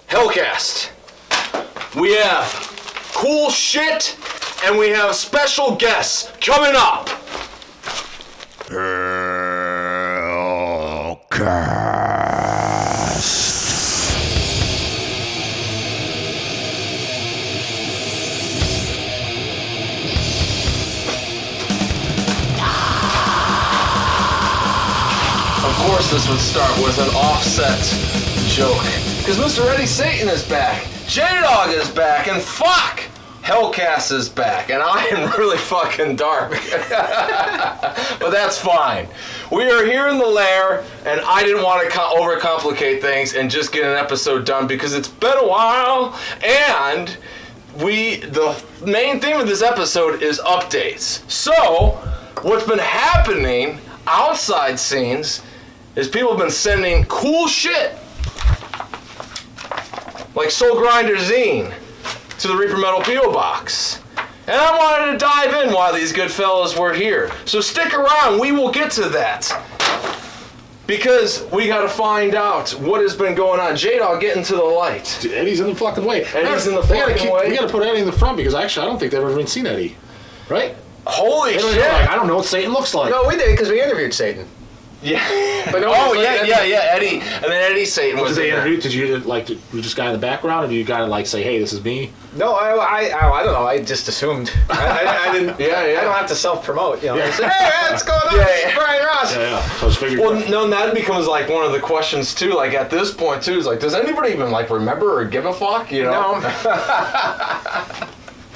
HELLCAST. We have cool shit, and we have special guests coming up. HELLCAST. Of course, this would start with an offset joke, because Mr. Eddie Satan is back, J Dawg is back, and fuck, HELLCAST is back, and I am really fucking dark. But that's fine. We are here in the lair, and I didn't want to overcomplicate things and just get an episode done because it's been a while, and the main theme of this episode is updates. So, what's been happening outside scenes is people have been sending cool shit, like SOULGRINDER Zine, to the Reaper Metal P.O. Box. And I wanted to dive in while these good fellas were here. So stick around, we will get to that. Because we gotta find out what has been going on. J Dawg, get into the light. Dude, Eddie's in the fucking way. Eddie's in the fucking way. We gotta put Eddie in the front because actually I don't think they've ever even seen Eddie. Right? Holy shit. I don't know what Satan looks like. No, we did because we interviewed Satan. Yeah. But no, Eddie. And then Eddie Satan was Did they in there. interview? Did you we just got in the background, or did you gotta like say, hey, this is me? No, I don't know. I just assumed. I didn't. Yeah. I don't have to self-promote. You know. Yeah. I said, hey, what's going on? Yeah. Brian Ross. Yeah. So I was figuring. Well, no, and that becomes like one of the questions too. Like at this point too, is like, does anybody even like remember or give a fuck? You know? No.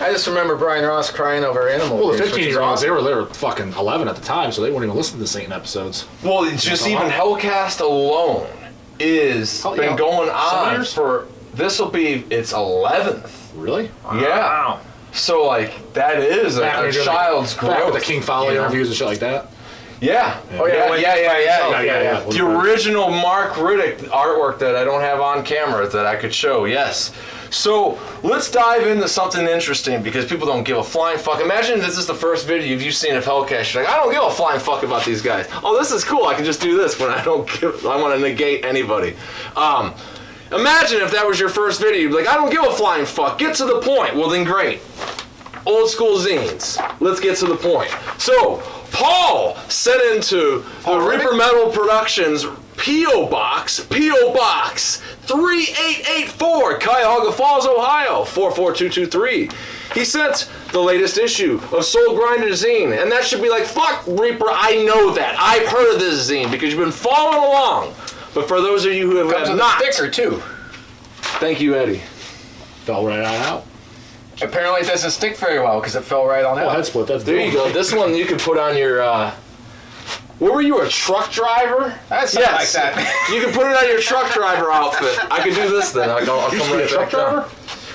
I just remember Brian Ross crying over animal. Well, the abuse, which is 15-year-olds, awesome. they were fucking 11 at the time, so they weren't even listening to Satan episodes. Well, it's just even HELLCAST alone is been going on for its 11th. Really? Yeah. Wow. So like that is a child's growth. Back with the King Folly you know? interviews and shit like that. Yeah. Oh yeah. Yeah. The original Mark Riddick artwork that I don't have on camera that I could show. Yes. So let's dive into something interesting because people don't give a flying fuck. Imagine this is the first video you've seen of HELLCAST. You're like, I don't give a flying fuck about these guys. Oh, this is cool. I can just do this when I want to negate anybody. Imagine if that was your first video. You'd be like, I don't give a flying fuck. Get to the point. Well, then great. Old school zines. Let's get to the point. So, Paul sent into the Reaper Metal Productions P.O. Box 3884, Cuyahoga Falls, Ohio, 44223. He sent the latest issue of SOULGRINDER Zine, and that should be like, fuck Reaper, I know that. I've heard of this zine because you've been following along. But for those of you who have not, a sticker too. thank you, Eddie. Fell right on out. Apparently, it doesn't stick very well because it fell right on out. Headsplit, that's There you go. This one you can put on your, what were you, a truck driver? That's something like that. You can put it on your truck driver outfit. I could do this then. I'll come right back down.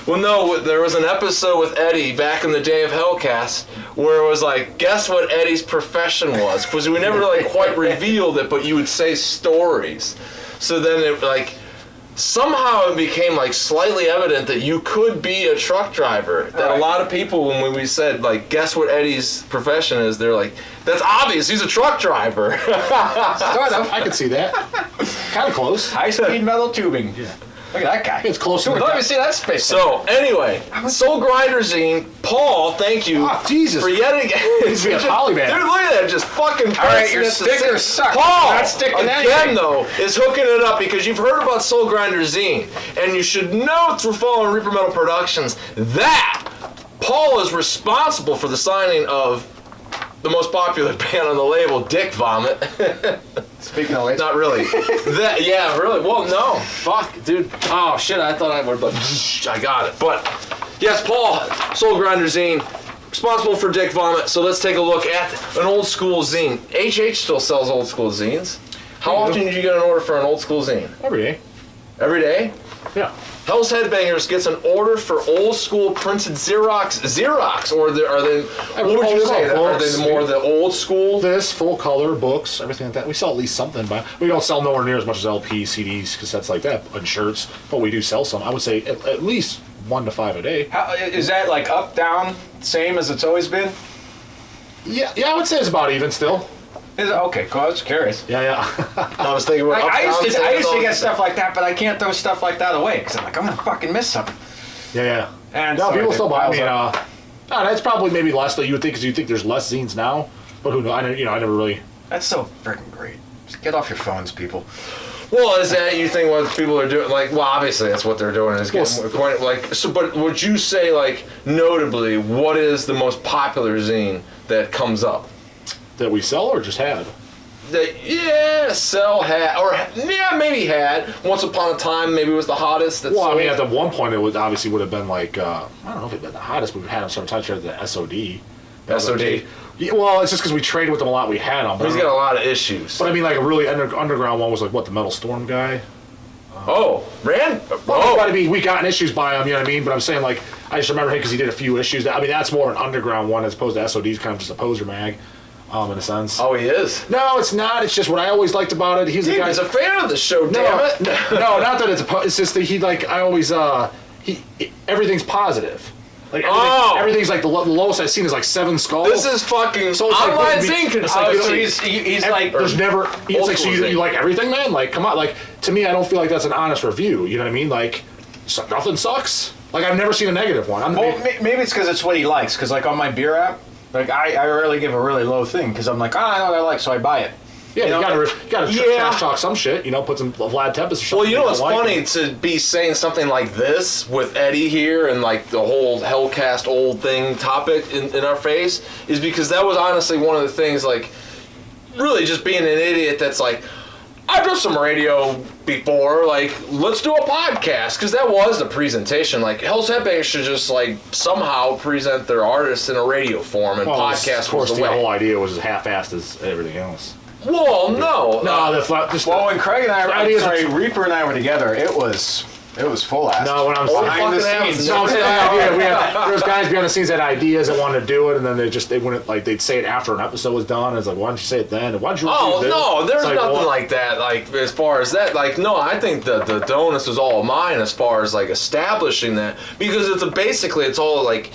Well, no, there was an episode with Eddie back in the day of HELLCAST where it was like, guess what Eddie's profession was? Because we never like quite revealed it, but you would say stories. So then it like, somehow it became like slightly evident that you could be a truck driver. That a lot of people, when we said like, guess what Eddie's profession is, they're like, that's obvious, he's a truck driver. Sort of. I can see that. Kind of close. High-speed metal tubing. Yeah. Look at that guy. It's close to Let me see that space. So anyway, SOULGRINDER Zine, Paul, thank you Jesus. for yet again. He's being a polyman. Dude, look at that, just fucking. All right, your stickers suck. Paul, Not sticking again anything. though, is hooking it up because you've heard about SOULGRINDER Zine, and you should know through following Reaper Metal Productions that Paul is responsible for the signing of the most popular band on the label, Dick Vomit. Speaking of which, Not really. Yeah, really. Well, no. Fuck, dude. Oh, shit, I thought I would, but I got it. But, yes, Paul, SOULGRINDER Zine, responsible for Dick Vomit. So let's take a look at an old school zine. HH still sells old school zines. How often do you get an order for an old school zine? Every day. Every day? Yeah. Hell's Headbangers gets an order for old school printed Xerox, or are they, what would you say? Are they more the old school? This, full color, books, everything like that. We sell at least something, but we don't sell nowhere near as much as LPs, CDs, cassettes like that, and shirts, but we do sell some. I would say at least 1 to 5 a day. How, is that like up, down, same as it's always been? Yeah, I would say it's about even still. Is it? Okay, cool. I was curious. Yeah. I was thinking about I used to Uptown get stuff like that, but I can't throw stuff like that away because I'm like, I'm gonna fucking miss something. Yeah. And No, so people still buy. I mean, piles that's probably maybe less than you would think, because you think there's less zines now. But who knows? I never really. That's so freaking great. Just get off your phones, people. Well, is that you think what people are doing? Like, well, obviously that's what they're doing is getting like. So, but would you say, like, notably, what is the most popular zine that comes up? That we sell or just had? That sell had, or maybe had. Once upon a time, maybe it was the hottest. That Well, sold. I mean, at the one point, it would obviously would have been like I don't know if it'd been the hottest, but we've had them sometimes here at the SOD. SOD. Yeah, well, it's just because we traded with them a lot. We had them. He's got a lot of issues. But I mean, like a really underground one was like what, the Metal Storm guy. Well, But I mean, we got issues by him. You know what I mean? But I'm saying, like, I just remember him because he did a few issues. I mean, that's more an underground one as opposed to SOD's kind of just a poser mag, in a sense. Oh, he is. No, it's not. It's just what I always liked about it. He's the guy. He's a fan of the show. Damn it. No, not that it's just that he like I always everything's positive. Like everything's like the lowest I've seen is like 7 skulls. This is fucking So it's like, online we- zine. it's like, So he's like, there's never. It's like, so school you like everything, man. Like, come on. Like, to me, I don't feel like that's an honest review. You know what I mean? Like, nothing sucks. Like, I've never seen a negative one. well, maybe it's because it's what he likes. Because like on my beer app, like I rarely give a really low thing because I'm like, I know what I like, so I buy it. Yeah, You you know, gotta trash talk some shit. You know, put some Vlad Tepes or something. Well, you know what's don't funny like. to be saying something like this with Eddie here and like the whole HELLCAST old thing topic in our face is because that was honestly one of the things, like, really just being an idiot that's like, I've done some radio before, like, let's do a podcast, because that was the presentation. Like, Hell's Headbangers should just, like, somehow present their artists in a radio form, and podcast Of course, was the the way. whole idea was as half-assed as everything else. Well, no. Well, when Craig and Reaper and I were together, it was full ass. No, when I'm behind the fucking scenes. No, I'm saying there was guys behind the scenes that had ideas that wanted to do it, and then they wouldn't, like, they'd say it after an episode was done. It's like, why don't you say it then? Why don't you? Oh, review this? no, there's It's like, nothing well, like that, like, as far as that, like, no, I think the onus is all mine as far as, like, establishing that, because it's all, like,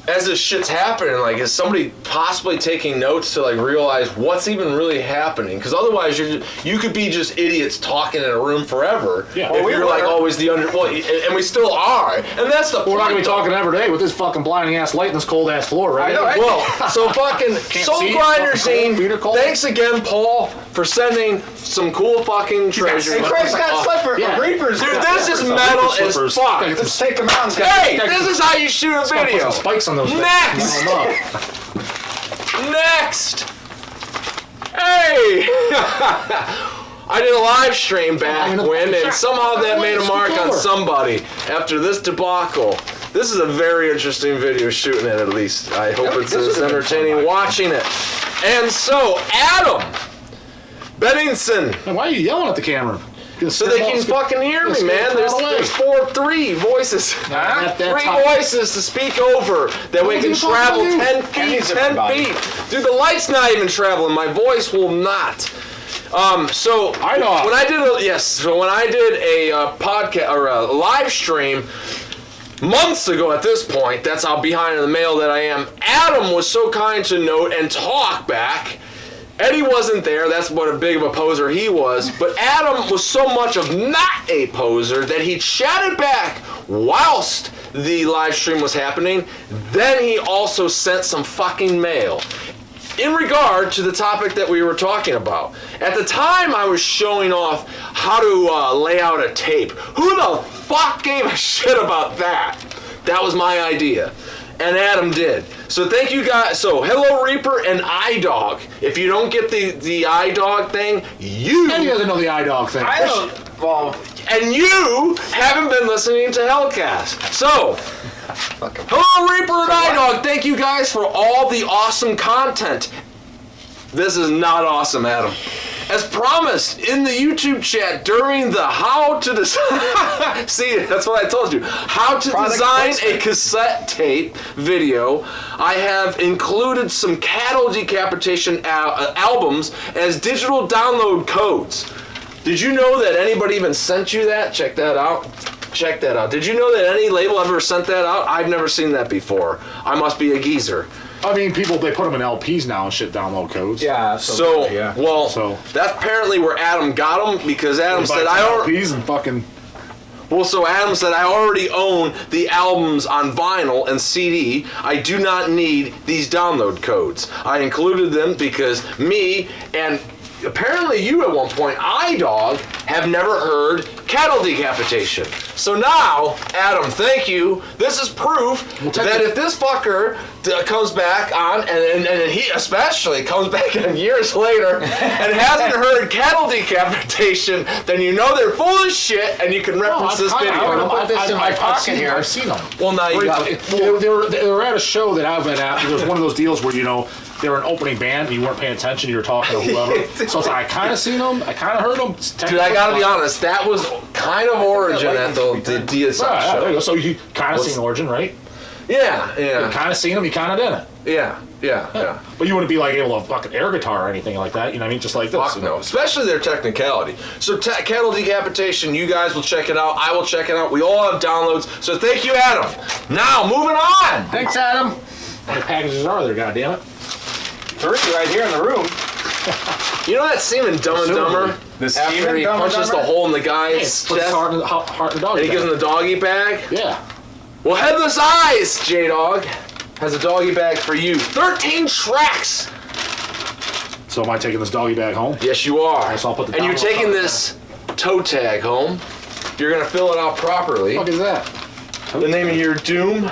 as this shit's happening, like, is somebody possibly taking notes to, like, realize what's even really happening? Because otherwise, you could be just idiots talking in a room forever. Yeah. If Well, you're, like, always the and we still are, and that's the point. We're not gonna be talking every day with this fucking blinding ass light and this cold ass floor, right? I know, right? Well, so fucking Soul see it, Grinder fucking cold, feet are Zine, cold. thanks again, Paul, for sending some cool fucking treasures. And Craig's got slipper. Yeah. Reaper's Dude, got this is slippers. metal Slippers. as fuck. Let's take him out. Hey, this is how you shoot a Gotta put video. some spikes on those things. Next. Mount 'em up. Next. Hey. I did a live stream back when, and somehow that made a mark on somebody after this debacle. This is a very interesting video shooting it, at least. I hope it's as entertaining watching it. And so, Adam Benningson. Man, why are you yelling at the camera? So they can fucking hear me, man. There's 3 voices. That 3 top- voices to speak over that we What can are you talking travel about? 10 feet, Kenny's 10 everybody. feet. Dude, the light's not even traveling. My voice will not. So I know. when I did a podcast or a live stream months ago at this point, that's how behind in the mail that I am, Adam was so kind to note and talk back. Eddie wasn't there, that's what a big of a poser he was, but Adam was so much of not a poser that he chatted back whilst the live stream was happening. Then he also sent some fucking mail in regard to the topic that we were talking about. At the time, I was showing off how to lay out a tape. Who the fuck gave a shit about that? That was my idea. And Adam did. So thank you guys. So hello Reaper and iDog. If you don't get the iDog thing, Kenny doesn't know the iDog thing. I don't. Well, and you haven't been listening to HELLCAST. So hello Reaper and iDog. Thank you guys for all the awesome content. This is not awesome, Adam. As promised in the YouTube chat during the how to design, see, that's what I told you. How to Product design placement. a cassette tape video. I have included some cattle decapitation albums as digital download codes. Did you know that anybody even sent you that? Check that out. Check that out. Did you know that any label ever sent that out? I've never seen that before. I must be a geezer. I mean, people, they put them in LPs now and shit, download codes. Yeah. So, yeah. well, So- that's apparently where Adam got them because Adam said I already. LPs and fucking... Well, so Adam said I already own the albums on vinyl and CD. I do not need these download codes. I included them because me and apparently you at one point, J Dawg, have never heard Cattle Decapitation. So now, Adam, thank you. This is proof that if this fucker comes back on, and he especially comes back in years later and hasn't heard Cattle Decapitation, then you know they're full of shit and you can reference this video. Put this in my pocket here. I've seen them. Well, now you got it. They were at a show that I've been at. It was one of those deals where, you know, they were an opening band and you weren't paying attention, you were talking to whoever. So it's like, I kind of seen them, I kind of heard them. Dude, I gotta be honest, that was kind of origin at the DSL Yeah, there you show. go. So you kind of seen Origin, right? Yeah, You yeah, kind of seen them, you kind of didn't. yeah. But you wouldn't be like able to fucking air guitar or anything like that, you know what I mean? Just like this. Fuck no, especially their technicality. So Cattle Decapitation, you guys will check it out. I will check it out. We all have downloads. So thank you, Adam. Now, moving on. Thanks, Adam. How many packages are there, goddammit? 3 right here in the room. You know that scene in Dumb and Dumber? The scene After in he Dumb and punches the Dumber? hole in the Hey, guy's put his chest, heart in the dog. and he gives him the doggy bag. Yeah. Well, Headless Eyes, J Dawg, has a doggy bag for you. 13 tracks. So am I taking this doggy bag home? Yes, you are. So I'll put the and you're download taking card this toe tag home. You're gonna fill it out properly. What the fuck is that? The name of your doom,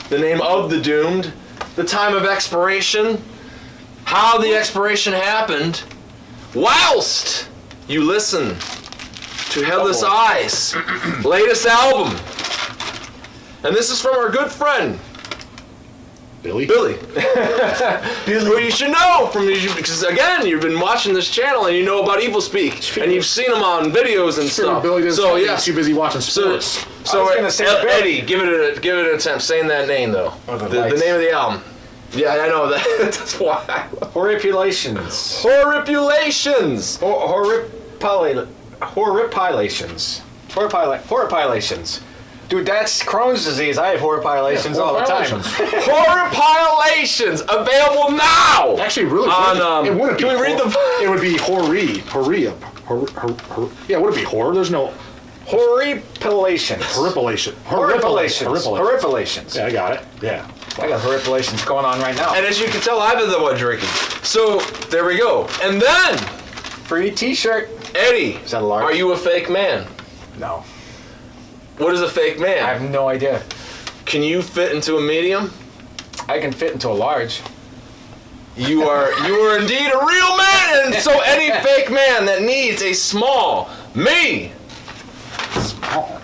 the name of the doomed, the time of expiration, how the expiration happened, whilst you listen to Headless Eyes' latest album. And this is from our good friend, Billy? Billy. Who you should know from because again, you've been watching this channel and you know about Evil Speak, and you've seen him on videos and stuff. Billy doesn't So he's yes, too busy watching so sports. so gonna say Billy. Eddie, give it an attempt saying that name though. Oh, the the lights. name of the album. Yeah, I know that. That's why. Horripulations. Horripulations. Horripilations. Dude, that's Crohn's disease. I have horripilations all the time. Horripulations available now. Actually, really On, good. It wouldn't can be we read hor- the- It would be yeah, it wouldn't be horror. There's no Horripilations. Horripilations. Yeah, I got it. Yeah. I got horripilations going on right now. And as you can tell, I've been the one drinking. So there we go. And then, Free t-shirt. Eddie, Is that a large? are you a fake man? No. What is a fake man? I have no idea. Can you fit into a medium? I can fit into a large. You are indeed a real man, and so any fake man that needs a small me. Small.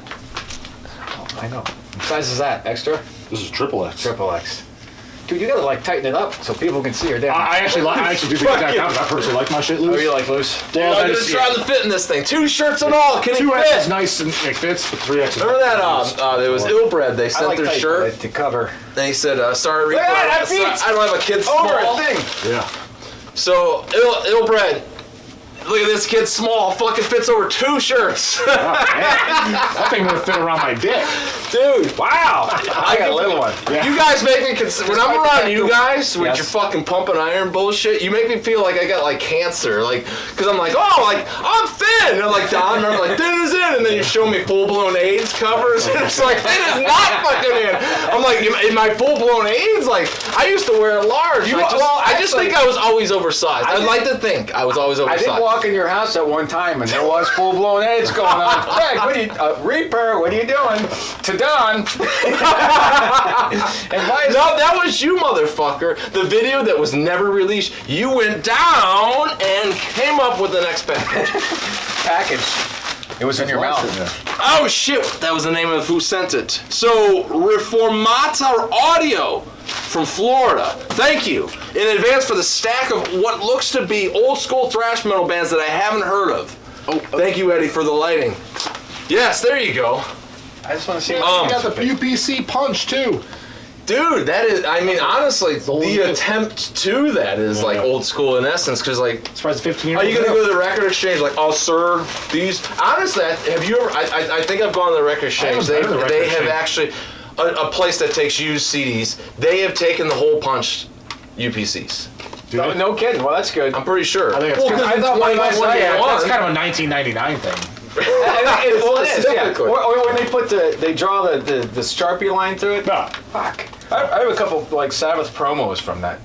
I know. What size is that? Extra? This is triple X. Triple X. Dude, you gotta like tighten it up so people can see your dick. I actually do think that counts. I personally like my shit Oh, loose. you like loose? Well, I'm gonna try the fit in this thing. 2 shirts and all. Can it 2X is fit? nice and it fits, but 3X is Remember that? There was Illbred. They I sent like their tight shirt. to cover. And he said, "Sorry, Reaper, Look at that, I that don't have a kid Over small." a thing. Yeah. So Illbred, look at this kid small. Fucking fits over 2 shirts, That thing would fit around my dick. dude. Wow. I got a little one. You guys make me when I'm around you guys with Yes. your fucking pumping iron bullshit. You make me feel like I got like cancer, like because I'm like, oh, like I'm thin. And I'm like Don, I'm like thin is in, and then you show me full blown AIDS covers, and it's like thin is not fucking in. I'm like, in my full blown AIDS, like I used to wear a large. I just think I was always oversized. I'd like to think I was always I oversized. did walk in your house at one time, and there was full-blown AIDS going on. Greg, what are you, Reaper? What are you doing? To Don. And why is No, that was you, motherfucker. The video that was never released. You went down and came up with the next package. package? It was in your mouth. Oh shit! That was the name of who sent it. So Reformata Audio from Florida. Thank you in advance for the stack of what looks to be old school thrash metal bands that I haven't heard of. Oh, thank you, Eddie, for the lighting. Yes, there you go. I just want to see. You got the UPC punch too. Dude, that is, I mean, honestly, the attempt to that is like old school in essence, because like, Surprised 15 years are you gonna go to the record exchange like, oh sir, these, honestly, have you ever, I think I've gone to the record exchange, been to the record they have exchange. actually, a place that takes used CDs, they have taken the hole punch UPCs. No kidding. Well, that's good. I'm pretty sure. I think it's well, good. because I thought my that's last That's kind of a 1999 thing. Well, it is, yeah. Specifically. Or when they draw the Sharpie line through it. No. Fuck. I have a couple like Sabbath promos from that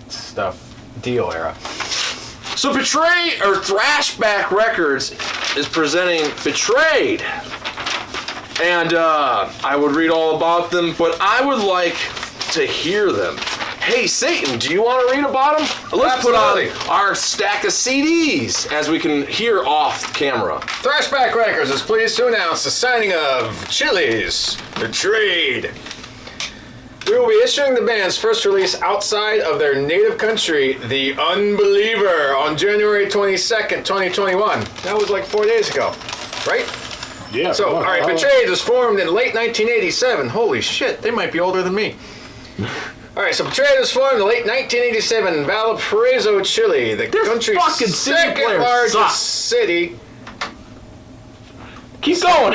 stuff Dio era. So Thrashback Records is presenting Betrayed. And I would read all about them, but I would like to hear them. Hey, Satan, do you want to read about them? Let's Absolutely. put on our stack of CDs as we can hear off camera. Thrashback Records is pleased to announce the signing of Chili's Betrayed. We will be issuing the band's first release outside of their native country, The Unbeliever, on January 22nd, 2021. That was like 4 days ago, right? Yeah. So, all right, Betrayed was formed in late 1987. Holy shit, they might be older than me. All right, so Betrayed was formed in late 1987 in Valparaiso, Chile, the country's fucking CD second players largest suck. city. Keep going.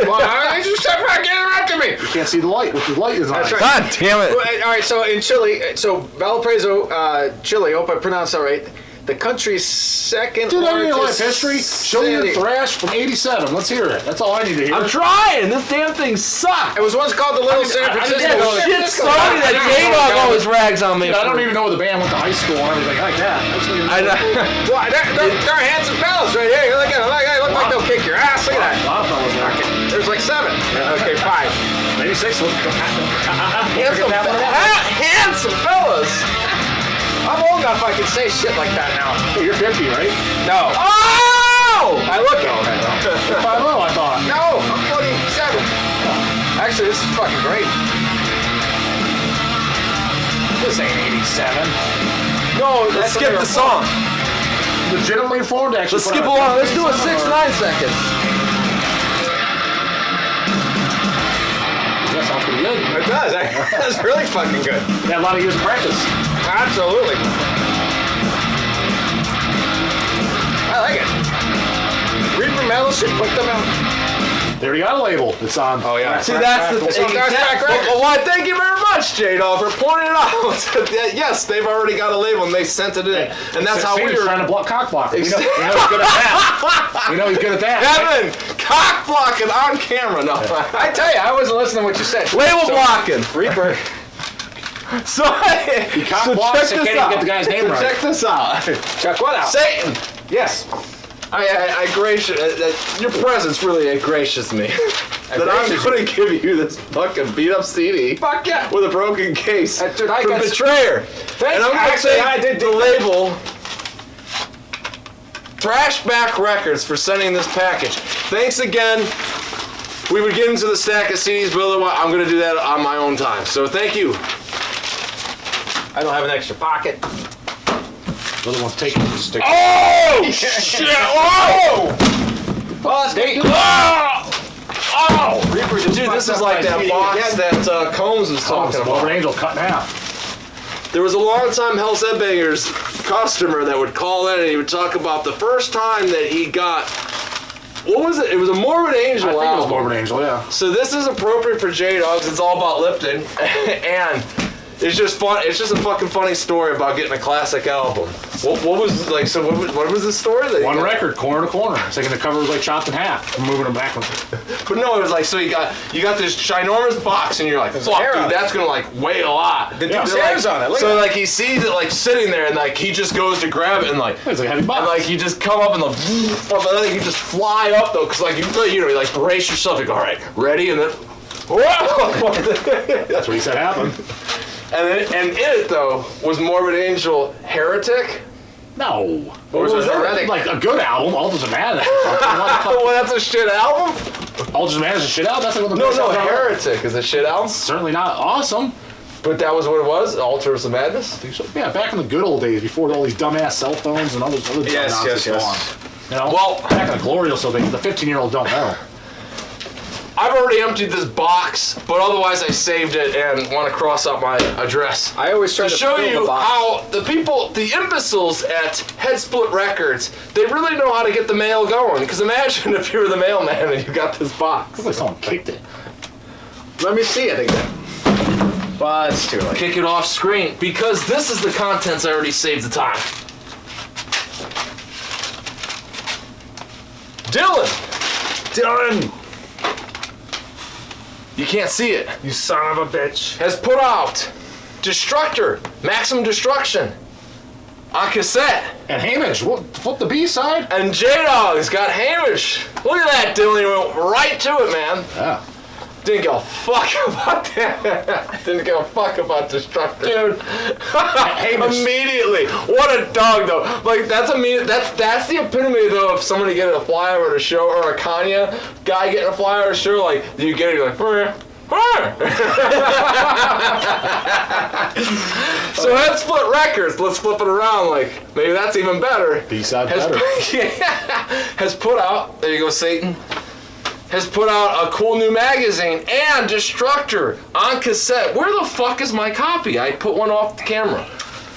Well, you just kept fucking interrupting me. You can't see the light, which the light is on. That's right. God damn it. Well, all right, so in Chile, so Valparaiso, Chile, hope I pronounced that right, the country's second Dude, I need life largest history. Show me city. the thrash from '87. Let's hear it. That's all I need to hear. I'm trying. This damn thing sucks. It was once called the Little San Francisco. Yeah, shit, sorry that J Dawg always rags on me. Dude, I don't even know where the band went to high school and everything like that. I just need to I know. Well, they're handsome fellas right here. Look at them. They look like they'll kick your ass. Look at that. A lot of fellas there. Okay, there's like 7. Okay, 5. Maybe 6. Handsome fellas. I'm old enough I can say shit like that now. Hey, you're 50, right? No. Oh! I look old. 5 I thought. No, I'm 47. Actually, this is fucking great. This ain't 87. No, Let's that's skip the song. Legitimately informed, actually. Let's skip along. Let's do a 6-9 seconds. That sounds pretty good. It does. That's really fucking good. Yeah, a lot of years of practice. Absolutely. I like it. Reaper Metal should put them out. They already got a label. It's on. Oh, yeah. See, that's the It's on Thrashback Records. Well, why, thank you very much, J Dawg, for pointing it out. Yes, they've already got a label and they sent it in. And that's how we Satan's were trying to block cock block. We know he's good at that. We know he's good at that. Kevin, cock blocking on camera. No, I tell you, I wasn't listening to what you said. label blocking. Reaper. So, Cock blocks and can't even get the guy's name right. Check this out. Check what out? Satan, Yes. I gracious. Your presence really gracious me. That I'm gracious going to give you this fucking beat up CD. Fuck yeah. With a broken case Dude, I from got- Betrayer. And I'm going to Actually, thank I did the label Thrashback Records for sending this package. Thanks again. We would get into the stack of CDs, but otherwise I'm going to do that on my own time. So thank you. I don't have an extra pocket. The other one's taking the stick. Oh, shit. Oh! Oh, State. Oh! Reaper just Dude, this fucked is up like my that CD box again. that Combs was talking Wolverine about. Angel cut in half. There was a long-time Hell's Headbangers customer that would call in and he would talk about the first time that he got... What was it? It was a Morbid Angel I think it was album. Wolverine Angel, yeah. So this is appropriate for J Dawg. It's all about lifting, and it's just fun. It's just a fucking funny story about getting a classic album. What was like? So what was the story? That you One got? record, corner to corner. It's like the cover was like chopped in half. I'm moving them backwards. But no, it was like so you got this ginormous box, and you're like, fuck, hair dude, on it. that's gonna like weigh a lot. The They're dude's like- hair's on it. Look So at like he sees it like sitting there, and like he just goes to grab it, and like. It's like a heavy box. And like you just come up and then you just fly up though, cause like you know you like brace yourself. You go, all right, ready, and then That's what he said happened. and in it though was Morbid Angel Heretic. No. Or was it Heretic? Like a good album. All doesn't matter. Well, that's a shit album. All doesn't matter is a shit album. That's like one of the No, best albums ever. Heretic is a shit album. Certainly not awesome. But that was what it was. Altars of Madness. Yeah, back in the good old days, before all these dumbass cell phones and other Yes, nonsense yes, yes. go on. You know, Well- back in the glorious old days, the 15-year-old don't know. I've already emptied this box, but otherwise I saved it and want to cross out my address. I always try To to show fill the you box. how the people, the imbeciles at Headsplit Records, they really know how to get the mail going. Because imagine if you were the mailman and you got this box. Looks like someone kicked it. Let me see it again. Well, it's too late. Kick it off screen because this is the contents I already saved the time. Dylan, you can't see it, You son of a bitch. has put out Destructor, Maximum Destruction on cassette. And Hamish, flip the B-side. And J Dawg's got Hamish. Look at that, Dylan. He went right to it, man. Yeah. Didn't give a fuck about that. Didn't give a fuck about Destructor. Dude. Immediately. What a dog, though. Like, that's the epitome, though, of somebody getting a flyover at a show, or a Kanye guy getting a flyover at a show. Like, you get it, you're like, So Headsplit Records, let's flip it around, like, maybe that's even better. B-side better. Has put out, there you go, Satan, has put out a cool new magazine and Destructor on cassette. Where the fuck is my copy? I put one off the camera.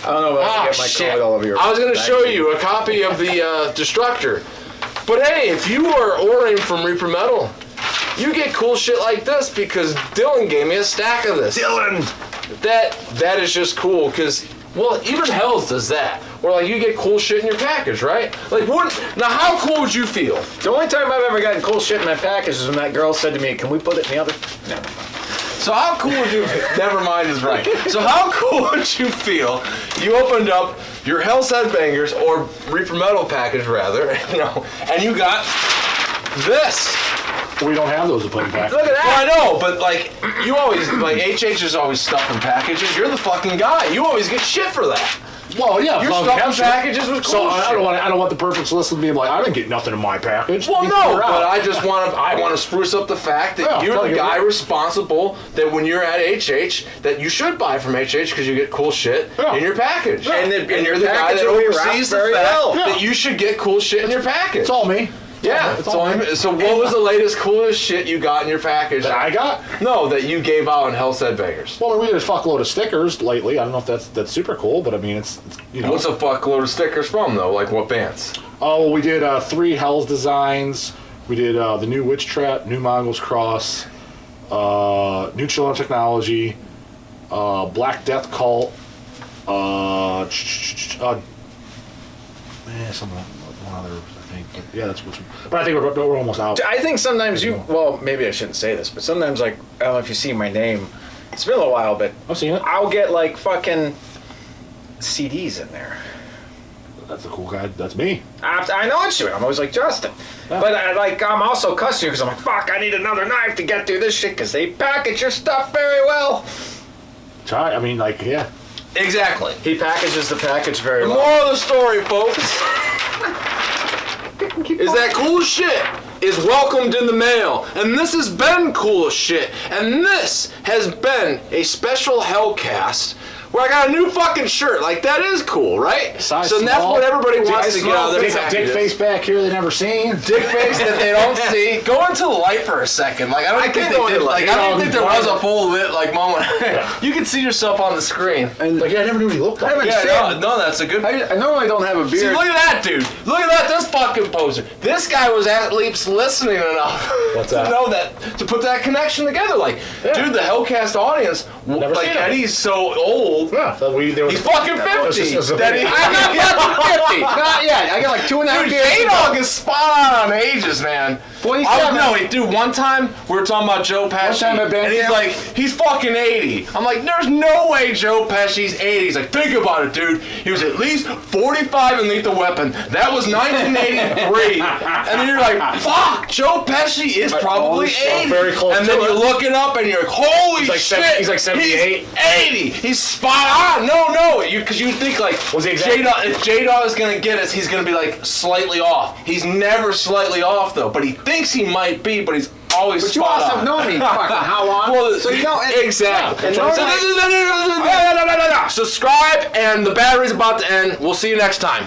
I don't know if I can get my code all over your I was going to show you a copy of the Destructor. But hey, if you are ordering from Reaper Metal, you get cool shit like this because Dylan gave me a stack of this. Dylan! That is just cool because, well, even Hells does that. Where, like, you get cool shit in your package, right? Like, now how cool would you feel? The only time I've ever gotten cool shit in my package is when that girl said to me, "Can we put it in the other?" Never mind. So how cool would you, never mind is right. So how cool would you feel, you opened up your Hell's Headbangers, or Reaper Metal package rather, you know, and you got this. We don't have those to put in packages. Look at that. Well, I know, but like, you always, like, HH is always stuffing packages. You're the fucking guy. You always get shit for that. Well, yeah. You're stuffing packages with cool So I shit. don't want the perfect listener being like, I didn't get nothing in my package. Well, no, but I just want to spruce up the fact that Yeah, you're the guy yeah. responsible that when you're at HH that you should buy from HH because you get cool shit Yeah. in your package. Yeah. And you're the guy that package will be oversees the wrapped very fact well. that you should get cool shit in your package. It's all me. Yeah. It's all me. So what was the latest coolest shit you got in your package? That I got? No, that you gave out in Hell's Headbangers. Well, we did a fuckload of stickers lately. I don't know if that's super cool, but I mean, it's you know. What's a fuckload of stickers from, though? Like, what bands? Oh, we did 3 Hell's designs. We did the new Witch Trap, new Mongols Cross, new Chillin' Technology, Black Death Cult, something one other, I think. But yeah, that's what's. But I think we're almost out. I think sometimes well, maybe I shouldn't say this, but sometimes, like, I don't know if you see my name. It's been a little while, but I've seen it. I'll get, like, fucking CDs in there. That's a cool guy. That's me. I know it's you. I'm always like, Justin. Yeah. But I'm also cussing you because I'm like, fuck, I need another knife to get through this shit because they package your stuff very well. Try. I mean, like, yeah. Exactly. He packages the package very The well. moral of the story, folks, is that cool shit is welcomed in the mail. And this has been cool as shit. And this has been a special Hellcast where I got a new fucking shirt. Like, that is cool, right? Size so that's small. what everybody wants to get out of their Dick packages. face back here they never seen. Dick face that they don't see. Go into the light for a second. Like, I don't think can't they go did. into Like, light. I don't think there was a full lit like moment. You can see yourself on the screen. And Like, yeah, I never knew what he looked like. Yeah, no, that's a good. I normally don't have a beard. See, look at that dude. Look at that, this fucking poser. This guy was at least listening enough What's to that? know that, to put that connection together. Like, dude, the Hellcast audience, Never like, seen him. Eddie's so old. Yeah, He's fucking 50. was just a That he- video. I'm not fucking 50. Not yet. I got like 2.5 Dude, years. J Dawg is spot on ages, man. 47. Dude, one time we were talking about Joe Pesci, time at band and he's camp? like, he's fucking 80. I'm like, there's no way Joe Pesci's 80. He's like, think about it, dude. He was at least 45 in Lethal Weapon. That was 1983. And then you're like, fuck, Joe Pesci is probably 80. very close and then to you it. look it up, and you're like, holy like shit. he's like 78. He's 80. He's spot on. No, because you think like, Was he exactly- if J Dawg is gonna get us, he's gonna be like slightly off. He's never slightly off though, but he thinks he might be, but he's always But you spot also on. know me fucking how long? Well, so you know exactly. And So normally- subscribe, and the battery's about to end. We'll see you next time.